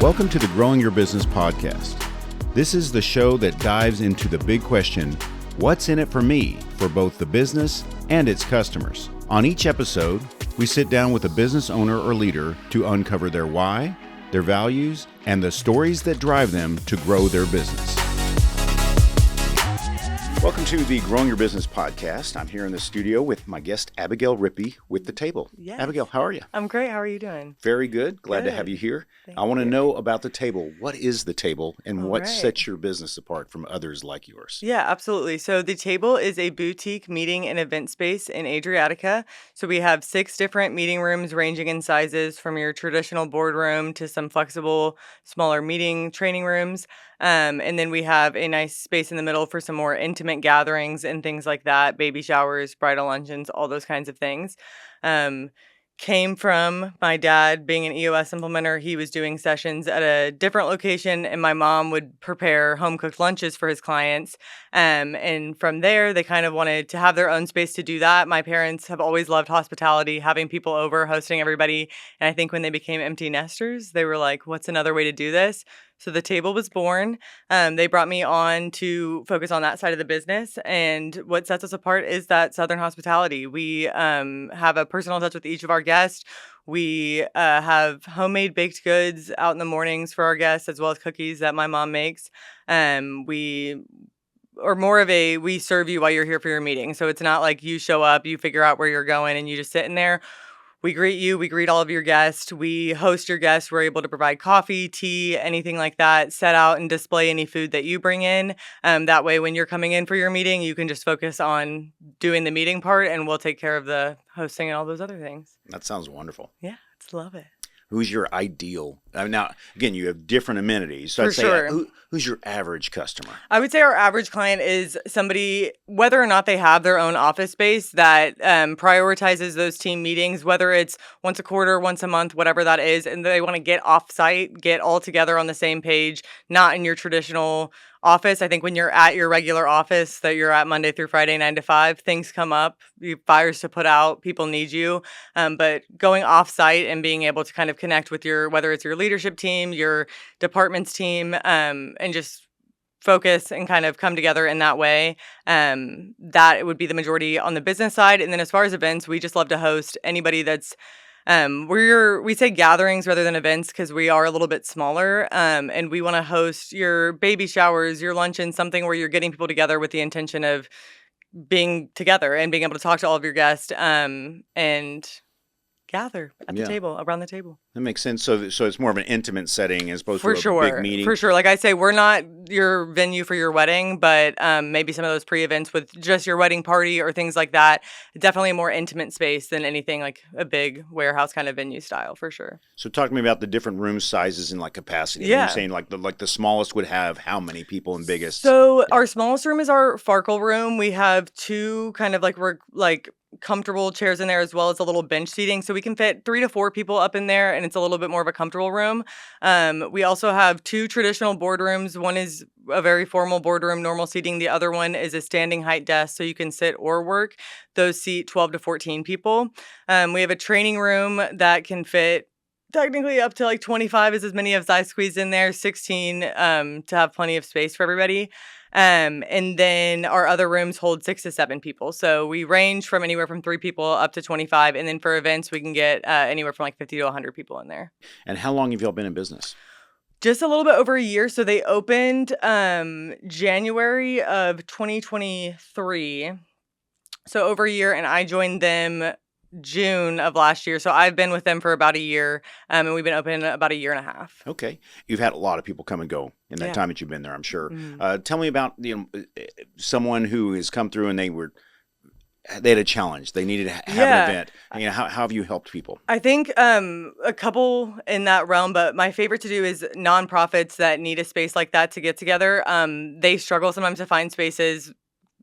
Welcome to the Growing Your Business podcast. This is the show that dives into the big question, what's in it for me, for both the business and its customers? On each episode, we sit down with a business owner or leader to uncover their why, their values, and the stories that drive them to grow their business. Welcome to the Growing Your Business podcast. I'm here in the studio with my guest, Abigail Rippee, with The Table. Yes. Abigail, how are you? I'm great. How are you doing? Very good. Glad to Good. have you here. Thank I want to you. know about The Table. What is The Table and All what right. sets your business apart from others like yours? Yeah, absolutely. So The Table is a boutique meeting and event space in Adriatica. So we have 6 different meeting rooms ranging in sizes from your traditional boardroom to some flexible, smaller meeting training rooms. And then we have a nice space in the middle for some more intimate gatherings and things like that, baby showers, bridal luncheons, all those kinds of things. Came from my dad being an EOS implementer. He was doing sessions at a different location, and my mom would prepare home-cooked lunches for his clients. And from there, they kind of wanted to have their own space to do that. My parents have always loved hospitality, having people over, hosting everybody. And I think when they became empty nesters, they were like, what's another way to do this? So The Table was born. They brought me on to focus on that side of the business. And what sets us apart is that Southern hospitality. We have a personal touch with each of our guests. We have homemade baked goods out in the mornings for our guests, as well as cookies that my mom makes. We serve you while you're here for your meeting. So it's not like you show up, you figure out where you're going, and you just sit in there. We greet you. We greet all of your guests. We host your guests. We're able to provide coffee, tea, anything like that, set out and display any food that you bring in. That way, when you're coming in for your meeting, you can just focus on doing the meeting part, and we'll take care of the hosting and all those other things. That sounds wonderful. Yeah, just love it. Who's your ideal? Now, again, you have different amenities. So For I'd say, sure. Who's your average customer? I would say our average client is somebody, whether or not they have their own office space, that prioritizes those team meetings, whether it's once a quarter, once a month, whatever that is, and they want to get offsite, get all together on the same page, not in your traditional office. I think when you're at your regular office that you're at Monday through Friday, 9 to 5, things come up, you have fires to put out, people need you. But going offsite and being able to kind of connect with whether it's your leadership team, your department's team, and just focus and kind of come together in that way. That would be the majority on the business side. And then as far as events, we just love to host anybody that's we say gatherings rather than events because we are a little bit smaller, and we want to host your baby showers, your luncheon, something where you're getting people together with the intention of being together and being able to talk to all of your guests and gather at the table, around the table. That makes sense. So it's more of an intimate setting as opposed For to a sure. big meeting. For sure. Like I say, we're not your venue for your wedding, but maybe some of those pre-events with just your wedding party or things like that. Definitely a more intimate space than anything like a big warehouse kind of venue style, for sure. So talk to me about the different room sizes and like capacity. Yeah. You're saying like the smallest would have how many people and biggest? So our smallest room is our Farkle room. We have 2 kind of like comfortable chairs in there as well as a little bench seating. So we can fit 3 to 4 people up in there, and it's a little bit more of a comfortable room. We also have 2 traditional boardrooms. One is a very formal boardroom, normal seating. The other one is a standing height desk, so you can sit or work. Those seat 12 to 14 people. We have a training room that can fit technically up to like 25 is as many as I squeezed in there, 16 to have plenty of space for everybody. And then our other rooms hold 6 to 7 people. So we range from anywhere from 3 people up to 25. And then for events, we can get anywhere from like 50 to 100 people in there. And how long have y'all been in business? Just a little bit over a year. So they opened January of 2023. So over a year, and I joined them June of last year. So I've been with them for about a year, and we've been open about a year and a half. Okay. You've had a lot of people come and go in that time that you've been there, I'm sure. Tell me about someone who has come through and they had a challenge. They needed to have an event. How have you helped people? I think a couple in that realm, but my favorite to do is nonprofits that need a space like that to get together. They struggle sometimes to find spaces,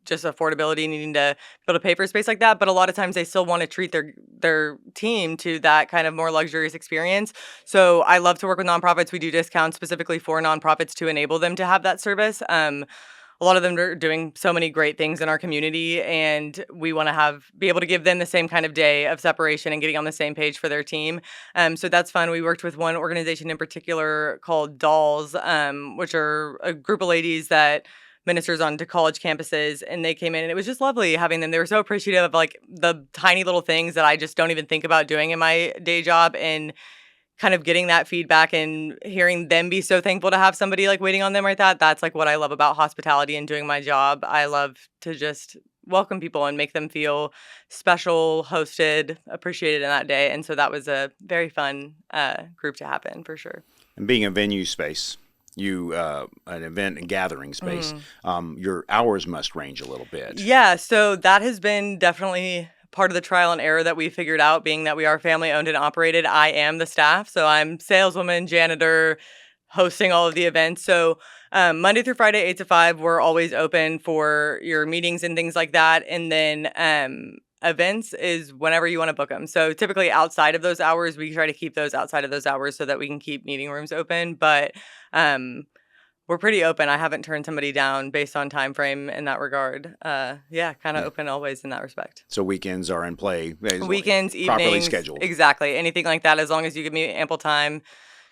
just affordability, needing to be able to pay for a space like that. But a lot of times they still want to treat their team to that kind of more luxurious experience. So I love to work with nonprofits. We do discounts specifically for nonprofits to enable them to have that service. a lot of them are doing so many great things in our community, and we want to be able to give them the same kind of day of separation and getting on the same page for their team. So that's fun. We worked with one organization in particular called Dolls, which are a group of ladies that ministers onto college campuses, and they came in and it was just lovely having them. They were so appreciative of like the tiny little things that I just don't even think about doing in my day job, and kind of getting that feedback and hearing them be so thankful to have somebody like waiting on them like that. That's like what I love about hospitality and doing my job. I love to just welcome people and make them feel special, hosted, appreciated in that day. And so that was a very fun group to happen for sure. And being a venue space, an event and gathering space, your hours must range a little bit. Yeah, so that has been definitely part of the trial and error that we figured out, being that we are family owned and operated. I am the staff, so I'm saleswoman, janitor, hosting all of the events. So Monday through Friday, 8 to 5, we're always open for your meetings and things like that. And then events is whenever you want to book them. So typically outside of those hours, we try to keep those outside of those hours so that we can keep meeting rooms open. But we're pretty open. I haven't turned somebody down based on time frame in that regard. Kind of open always in that respect. So weekends are in play. Weekends, evenings. Properly scheduled. Exactly. Anything like that, as long as you give me ample time,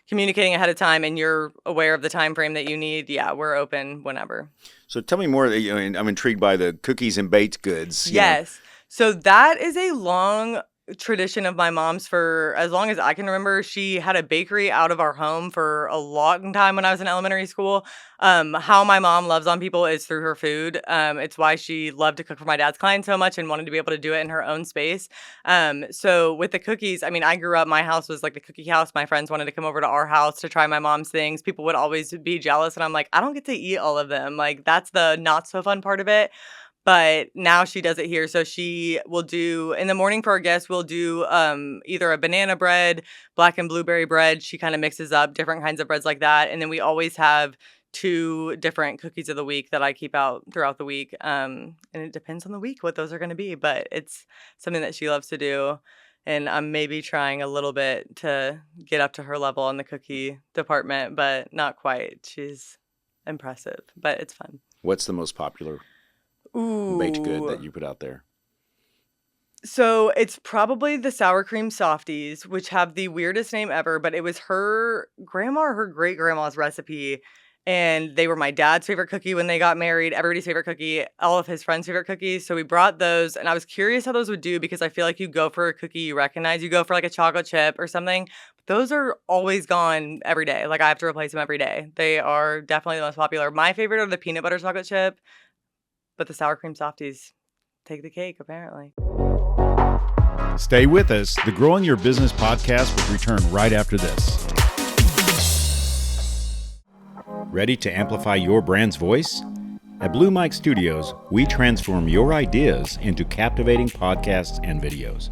communicating ahead of time, and you're aware of the time frame that you need, we're open whenever. So tell me more. I'm intrigued by the cookies and baked goods. Yes. So that is a long tradition of my mom's. For as long as I can remember, she had a bakery out of our home for a long time when I was in elementary school. How my mom loves on people is through her food. It's why she loved to cook for my dad's clients so much and wanted to be able to do it in her own space. So with the cookies, I mean, I grew up, my house was like the cookie house. My friends wanted to come over to our house to try my mom's things. People would always be jealous, and I'm like, I don't get to eat all of them. Like, that's the not so fun part of it. But now she does it here. So she will do, in the morning for our guests, we'll do either a banana bread, black and blueberry bread. She kind of mixes up different kinds of breads like that. And then we always have 2 different cookies of the week that I keep out throughout the week. And it depends on the week what those are going to be. But it's something that she loves to do. And I'm maybe trying a little bit to get up to her level in the cookie department, but not quite. She's impressive, but it's fun. What's the most popular baked good that you put out there? So it's probably the sour cream softies, which have the weirdest name ever, but it was her grandma or her great grandma's recipe. And they were my dad's favorite cookie when they got married, everybody's favorite cookie, all of his friends' favorite cookies. So we brought those, and I was curious how those would do, because I feel like you go for a cookie you recognize. You go for like a chocolate chip or something. But those are always gone every day. Like, I have to replace them every day. They are definitely the most popular. My favorite are the peanut butter chocolate chip, but the sour cream softies take the cake, apparently. Stay with us. The Growing Your Business podcast will return right after this. Ready to amplify your brand's voice? At Blue Mike Studios, we transform your ideas into captivating podcasts and videos.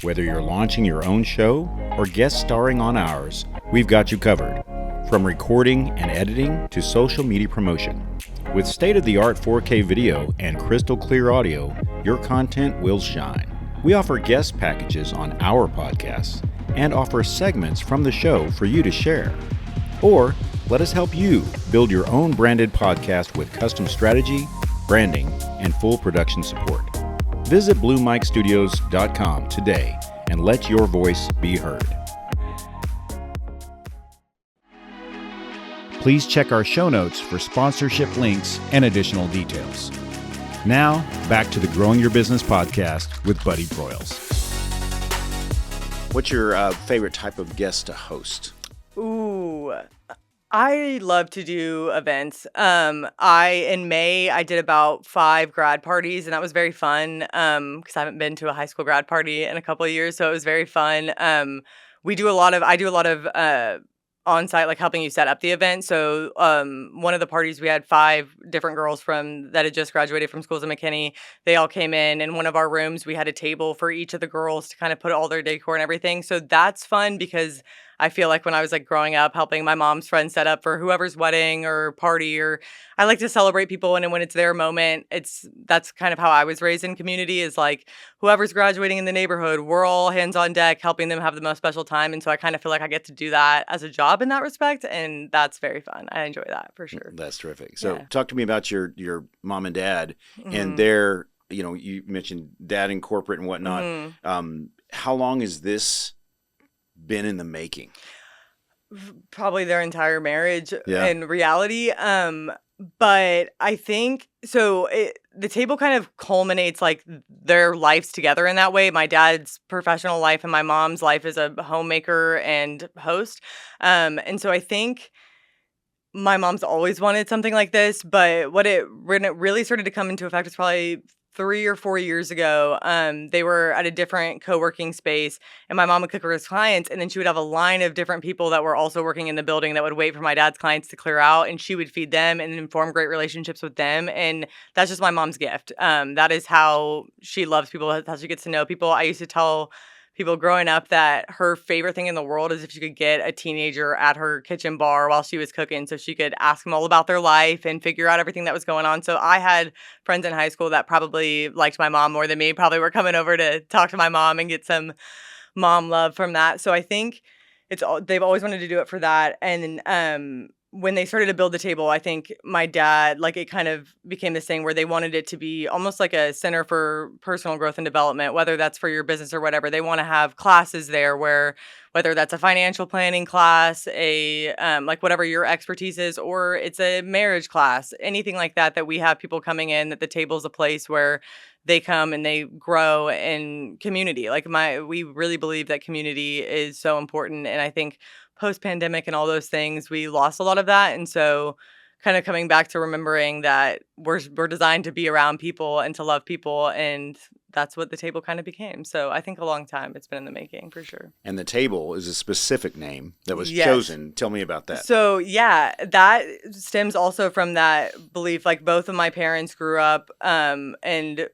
Whether you're launching your own show or guest starring on ours, we've got you covered. From recording and editing to social media promotion. With state-of-the-art 4K video and crystal clear audio, your content will shine. We offer guest packages on our podcasts and offer segments from the show for you to share. Or let us help you build your own branded podcast with custom strategy, branding, and full production support. Visit BlueMikeStudios.com today and let your voice be heard. Please check our show notes for sponsorship links and additional details. Now, back to the Growing Your Business podcast with Buddy Broyles. What's your favorite type of guest to host? Ooh, I love to do events. In May, I did about 5 grad parties, and that was very fun because I haven't been to a high school grad party in a couple of years, so it was very fun. I do a lot of on-site, like helping you set up the event. So one of the parties, we had 5 different girls that had just graduated from schools in McKinney. They all came in one of our rooms, we had a table for each of the girls to kind of put all their decor and everything. So that's fun because I feel like when I was like growing up, helping my mom's friends set up for whoever's wedding or party, or I like to celebrate people. And when it's their moment, that's kind of how I was raised in community, is like whoever's graduating in the neighborhood, we're all hands on deck, helping them have the most special time. And so I kind of feel like I get to do that as a job in that respect. And that's very fun. I enjoy that for sure. That's terrific. So talk to me about your mom and dad and Mhm. their, you mentioned dad in corporate and whatnot. Mhm. How long has this been in the making? Probably their entire marriage Yeah. in reality. But I think so. The table kind of culminates like their lives together in that way. My dad's professional life and my mom's life as a homemaker and host. And so I think my mom's always wanted something like this, but when it really started to come into effect was probably 3 or 4 years ago. They were at a different co-working space, and my mom would cook for his clients, and then she would have a line of different people that were also working in the building that would wait for my dad's clients to clear out, and she would feed them and then form great relationships with them. And that's just my mom's gift. That is how she loves people. That's how she gets to know people. I used to tell people growing up that her favorite thing in the world is if she could get a teenager at her kitchen bar while she was cooking so she could ask them all about their life and figure out everything that was going on. So I had friends in high school that probably liked my mom more than me, probably were coming over to talk to my mom and get some mom love from that. So I think they've always wanted to do it for that. And when they started to build the table, I think my dad, like, it kind of became this thing where they wanted it to be almost like a center for personal growth and development, whether that's for your business or whatever. They want to have classes there where, whether that's a financial planning class, a like whatever your expertise is, or it's a marriage class, anything like that, that we have people coming in, that the table's a place where they come and they grow in community. We really believe that community is so important. And I think post-pandemic and all those things, we lost a lot of that. And so kind of coming back to remembering that we're designed to be around people and to love people. And that's what the table kind of became. So I think a long time it's been in the making for sure. And the table is a specific name that was Yes. chosen. Tell me about that. So yeah, that stems also from that belief. Like, both of my parents grew up, and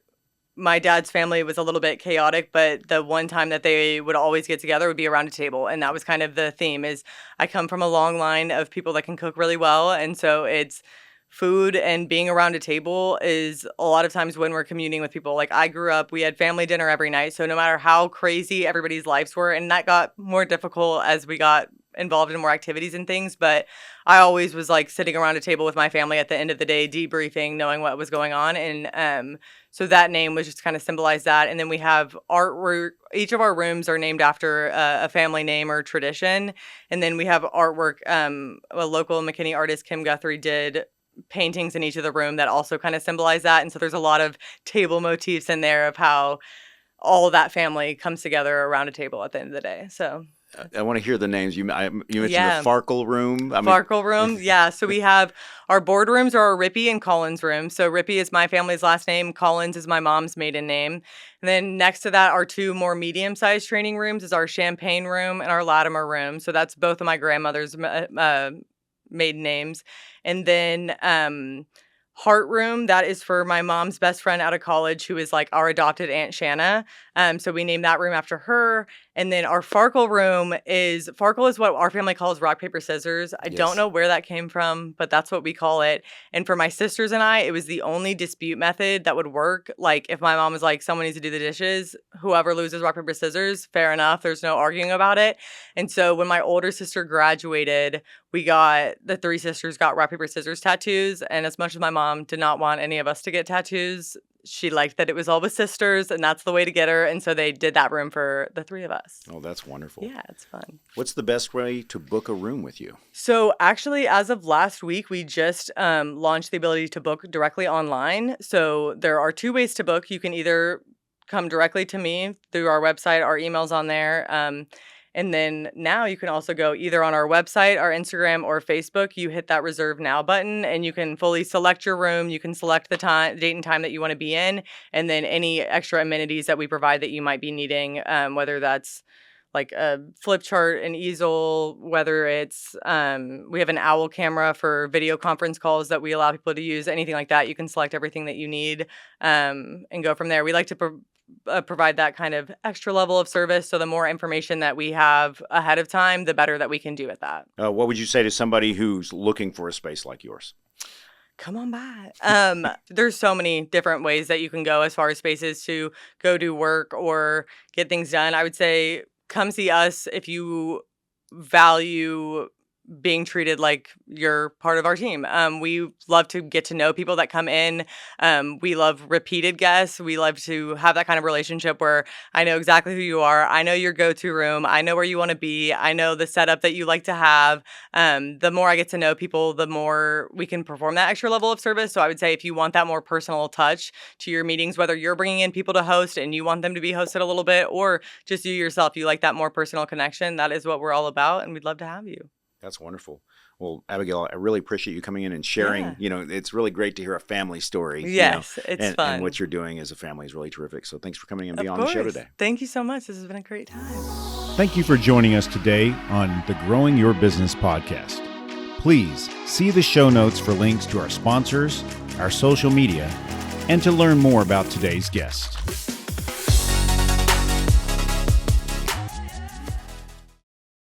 my dad's family was a little bit chaotic, but the one time that they would always get together would be around a table. And that was kind of the theme. Is I come from a long line of people that can cook really well. And so it's food, and being around a table is a lot of times when we're communing with people. Like, I grew up, we had family dinner every night. So no matter how crazy everybody's lives were, and that got more difficult as we got involved in more activities and things, but I always was like sitting around a table with my family at the end of the day, debriefing, knowing what was going on. And so that name was just kind of symbolize that. And then we have artwork. Each of our rooms are named after a family name or tradition. And then we have artwork. A local McKinney artist, Kim Guthrie, did paintings in each of the room that also kind of symbolize that. And so there's a lot of table motifs in there of how all of that family comes together around a table at the end of the day. So I want to hear the names. You mentioned Yeah. the Farkle room. Farkle room. Yeah. So we have our boardrooms are our Rippee and Collins room. So Rippee is my family's last name. Collins is my mom's maiden name. And then next to that, our two more medium-sized training rooms is our Champagne room and our Latimer room. So that's both of my grandmother's maiden names. And then Heart Room, that is for my mom's best friend out of college, who is like our adopted Aunt Shanna. So we named that room after her. And then our Farkle is what our family calls rock, paper, scissors. I Yes. don't know where that came from, but that's what we call it. And for my sisters and I, it was the only dispute method that would work. Like, if my mom was like, someone needs to do the dishes, whoever loses rock, paper, scissors, fair enough. There's no arguing about it. And so when my older sister graduated, the three sisters got rock, paper, scissors tattoos. And as much as my mom did not want any of us to get tattoos, she liked that it was all with sisters, and that's the way to get her. And so they did that room for the three of us. Oh, that's wonderful. Yeah, it's fun. What's the best way to book a room with you? So actually, as of last week, we just launched the ability to book directly online. So there are two ways to book. You can either come directly to me through our website, our email's on there. And then now you can also go either on our website, our Instagram, or Facebook. You hit that reserve now button and you can fully select your room. You can select the date and time that you want to be in, and then any extra amenities that we provide that you might be needing, whether that's like a flip chart, an easel, whether it's we have an owl camera for video conference calls that we allow people to use, anything like that. You can select everything that you need and go from there. We like to provide that kind of extra level of service. So the more information that we have ahead of time, the better that we can do at that. What would you say to somebody who's looking for a space like yours? Come on by. There's so many different ways that you can go as far as spaces to go do work or get things done. I would say come see us if you value being treated like you're part of our team. We love to get to know people that come in. We love repeated guests. We love to have that kind of relationship where I know exactly who you are. I know your go-to room. I know where you want to be. I know the setup that you like to have. The more I get to know people, the more we can perform that extra level of service. So I would say if you want that more personal touch to your meetings, whether you're bringing in people to host and you want them to be hosted a little bit, or just you yourself, you like that more personal connection, that is what we're all about. And we'd love to have you. That's wonderful. Well, Abigail, I really appreciate you coming in and sharing. Yeah. It's really great to hear a family story. Yes, it's fun. And what you're doing as a family is really terrific. So thanks for coming and being on Of the show course. today. Thank you so much. This has been a great time. Thank you for joining us today on the Growing Your Business podcast. Please see the show notes for links to our sponsors, our social media, and to learn more about today's guest.